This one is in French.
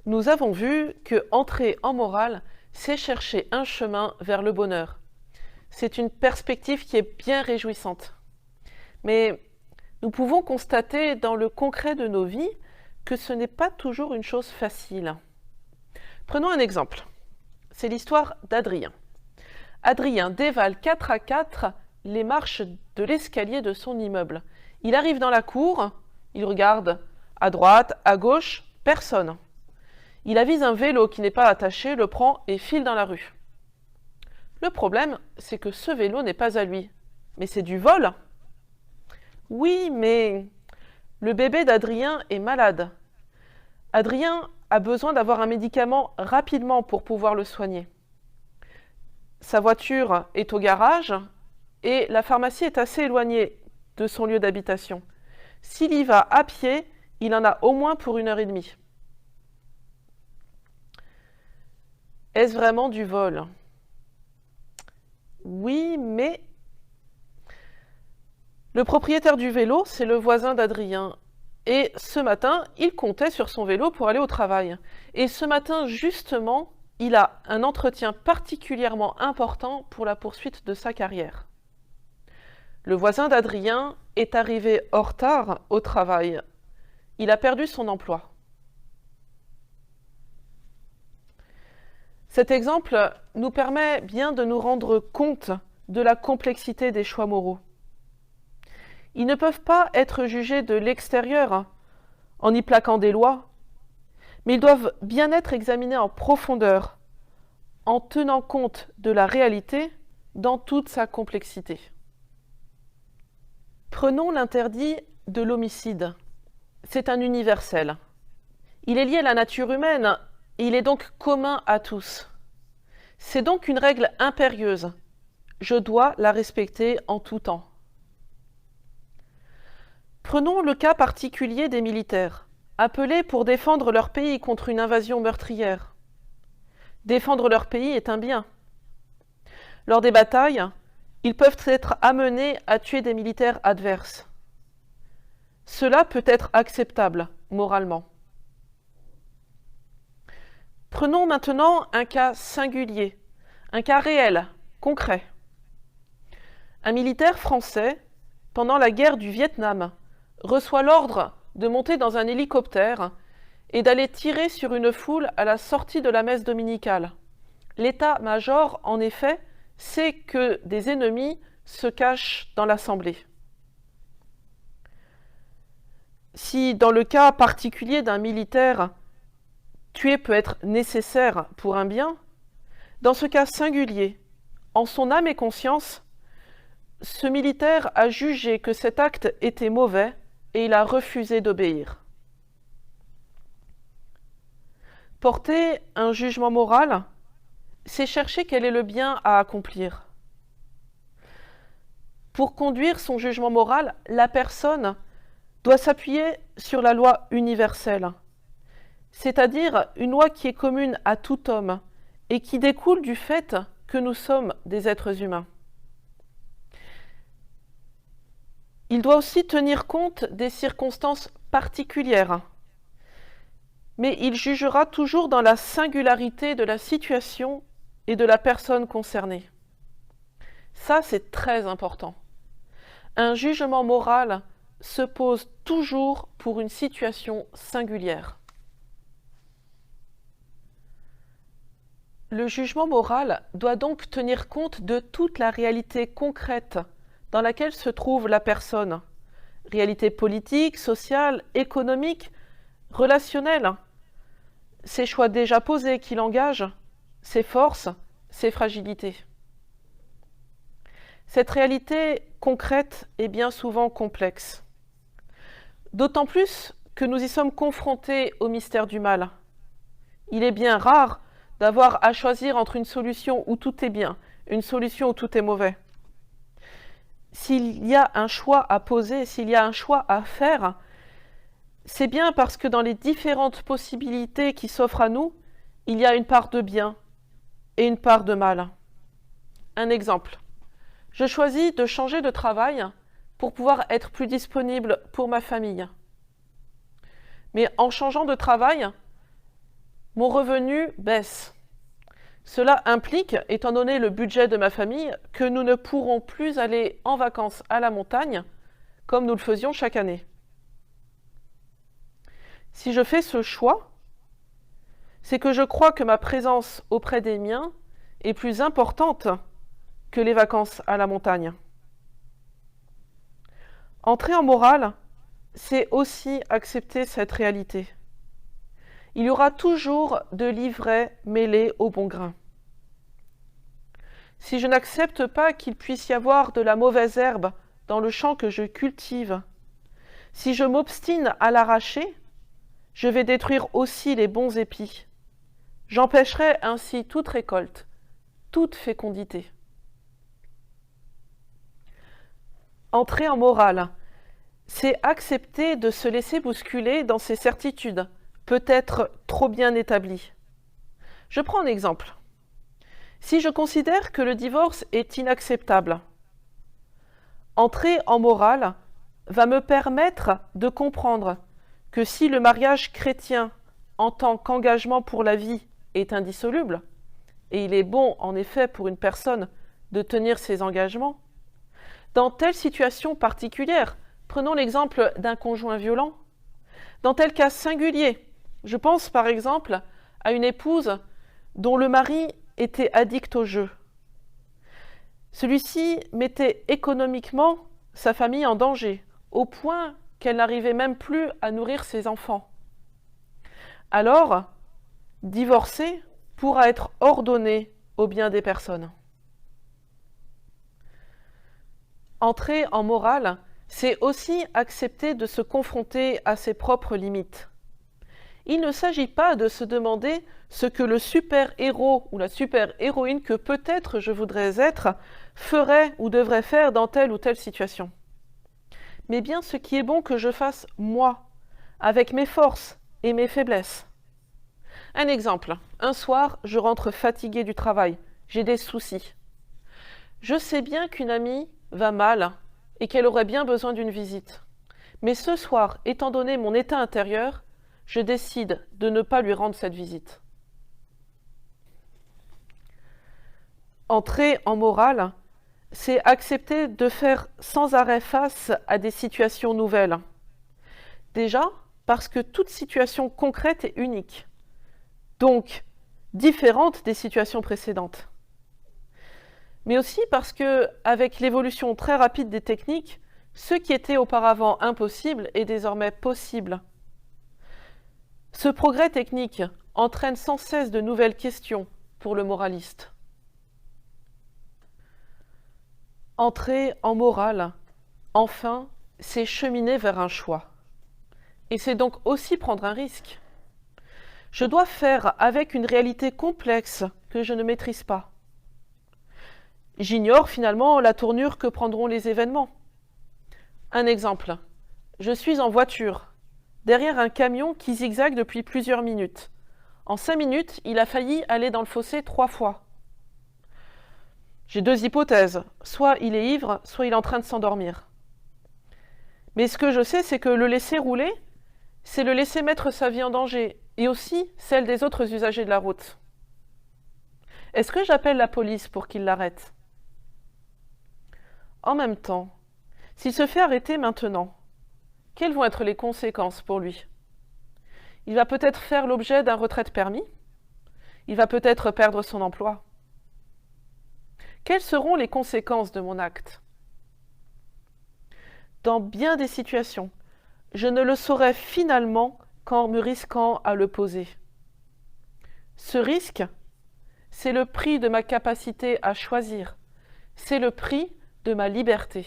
Nous avons vu que entrer en morale, c'est chercher un chemin vers le bonheur. C'est une perspective qui est bien réjouissante. Mais nous pouvons constater dans le concret de nos vies que ce n'est pas toujours une chose facile. Prenons un exemple. C'est l'histoire d'Adrien. Adrien dévale 4 à 4 les marches de l'escalier de son immeuble. Il arrive dans la cour, il regarde à droite, à gauche, personne. Il avise un vélo qui n'est pas attaché, le prend et file dans la rue. Le problème, c'est que ce vélo n'est pas à lui. Mais c'est du vol. Oui, mais le bébé d'Adrien est malade. Adrien a besoin d'avoir un médicament rapidement pour pouvoir le soigner. Sa voiture est au garage et la pharmacie est assez éloignée de son lieu d'habitation. S'il y va à pied, il en a au moins pour 1h30. Est-ce vraiment du vol? Oui, mais le propriétaire du vélo, c'est le voisin d'Adrien. Et ce matin, il comptait sur son vélo pour aller au travail. Et ce matin, justement, il a un entretien particulièrement important pour la poursuite de sa carrière. Le voisin d'Adrien est arrivé en retard au travail. Il a perdu son emploi. Cet exemple nous permet bien de nous rendre compte de la complexité des choix moraux. Ils ne peuvent pas être jugés de l'extérieur en y plaquant des lois, mais ils doivent bien être examinés en profondeur, en tenant compte de la réalité dans toute sa complexité. Prenons l'interdit de l'homicide. C'est un universel. Il est lié à la nature humaine et il est donc commun à tous. C'est donc une règle impérieuse. Je dois la respecter en tout temps. Prenons le cas particulier des militaires, appelés pour défendre leur pays contre une invasion meurtrière. Défendre leur pays est un bien. Lors des batailles, ils peuvent être amenés à tuer des militaires adverses. Cela peut être acceptable moralement. Prenons maintenant un cas singulier, un cas réel, concret. Un militaire français, pendant la guerre du Vietnam, reçoit l'ordre de monter dans un hélicoptère et d'aller tirer sur une foule à la sortie de la messe dominicale. L'état-major, en effet, sait que des ennemis se cachent dans l'assemblée. Si, dans le cas particulier d'un militaire, tuer peut être nécessaire pour un bien, dans ce cas singulier, en son âme et conscience, ce militaire a jugé que cet acte était mauvais et il a refusé d'obéir. Porter un jugement moral, c'est chercher quel est le bien à accomplir. Pour conduire son jugement moral, la personne doit s'appuyer sur la loi universelle, c'est-à-dire une loi qui est commune à tout homme et qui découle du fait que nous sommes des êtres humains. Il doit aussi tenir compte des circonstances particulières, mais il jugera toujours dans la singularité de la situation et de la personne concernée. Ça, c'est très important. Un jugement moral se pose toujours pour une situation singulière. Le jugement moral doit donc tenir compte de toute la réalité concrète dans laquelle se trouve la personne. Réalité politique, sociale, économique, relationnelle. Ses choix déjà posés qu'il engage, ses forces, ses fragilités. Cette réalité concrète est bien souvent complexe. D'autant plus que nous y sommes confrontés au mystère du mal. Il est bien rare d'avoir à choisir entre une solution où tout est bien, une solution où tout est mauvais. S'il y a un choix à poser, s'il y a un choix à faire, c'est bien parce que dans les différentes possibilités qui s'offrent à nous, il y a une part de bien et une part de mal. Un exemple. Je choisis de changer de travail pour pouvoir être plus disponible pour ma famille. Mais en changeant de travail, mon revenu baisse. Cela implique, étant donné le budget de ma famille, que nous ne pourrons plus aller en vacances à la montagne comme nous le faisions chaque année. Si je fais ce choix, c'est que je crois que ma présence auprès des miens est plus importante que les vacances à la montagne. Entrer en morale, c'est aussi accepter cette réalité. Il y aura toujours de l'ivraie mêlée au bon grain. Si je n'accepte pas qu'il puisse y avoir de la mauvaise herbe dans le champ que je cultive, si je m'obstine à l'arracher, je vais détruire aussi les bons épis. J'empêcherai ainsi toute récolte, toute fécondité. Entrer en morale, c'est accepter de se laisser bousculer dans ses certitudes, peut-être trop bien établies. Je prends un exemple. Si je considère que le divorce est inacceptable, entrer en morale va me permettre de comprendre que si le mariage chrétien en tant qu'engagement pour la vie est indissoluble, et il est bon en effet pour une personne de tenir ses engagements, dans telle situation particulière, prenons l'exemple d'un conjoint violent, dans tel cas singulier, je pense par exemple à une épouse dont le mari était addict au jeu. Celui-ci mettait économiquement sa famille en danger, au point qu'elle n'arrivait même plus à nourrir ses enfants. Alors, divorcer pourra être ordonné au bien des personnes. Entrer en morale, c'est aussi accepter de se confronter à ses propres limites. Il ne s'agit pas de se demander ce que le super-héros ou la super-héroïne que peut-être je voudrais être ferait ou devrait faire dans telle ou telle situation. Mais bien ce qui est bon que je fasse moi, avec mes forces et mes faiblesses. Un exemple, un soir, je rentre fatiguée du travail, j'ai des soucis. Je sais bien qu'une amie va mal et qu'elle aurait bien besoin d'une visite. Mais ce soir, étant donné mon état intérieur, je décide de ne pas lui rendre cette visite. Entrer en morale, c'est accepter de faire sans arrêt face à des situations nouvelles. Déjà, parce que toute situation concrète est unique, donc différente des situations précédentes. Mais aussi parce que, avec l'évolution très rapide des techniques, ce qui était auparavant impossible est désormais possible. Ce progrès technique entraîne sans cesse de nouvelles questions pour le moraliste. Entrer en morale, enfin, c'est cheminer vers un choix. Et c'est donc aussi prendre un risque. Je dois faire avec une réalité complexe que je ne maîtrise pas. J'ignore finalement la tournure que prendront les événements. Un exemple. Je suis en voiture, derrière un camion qui zigzague depuis plusieurs minutes. En 5 minutes, il a failli aller dans le fossé 3 fois. J'ai 2 hypothèses. Soit il est ivre, soit il est en train de s'endormir. Mais ce que je sais, c'est que le laisser rouler, c'est le laisser mettre sa vie en danger, et aussi celle des autres usagers de la route. Est-ce que j'appelle la police pour qu'il l'arrête ? En même temps, s'il se fait arrêter maintenant, quelles vont être les conséquences pour lui ? Il va peut-être faire l'objet d'un retrait de permis. Il va peut-être perdre son emploi. Quelles seront les conséquences de mon acte ? Dans bien des situations, je ne le saurais finalement qu'en me risquant à le poser. Ce risque, c'est le prix de ma capacité à choisir. C'est le prix de ma liberté.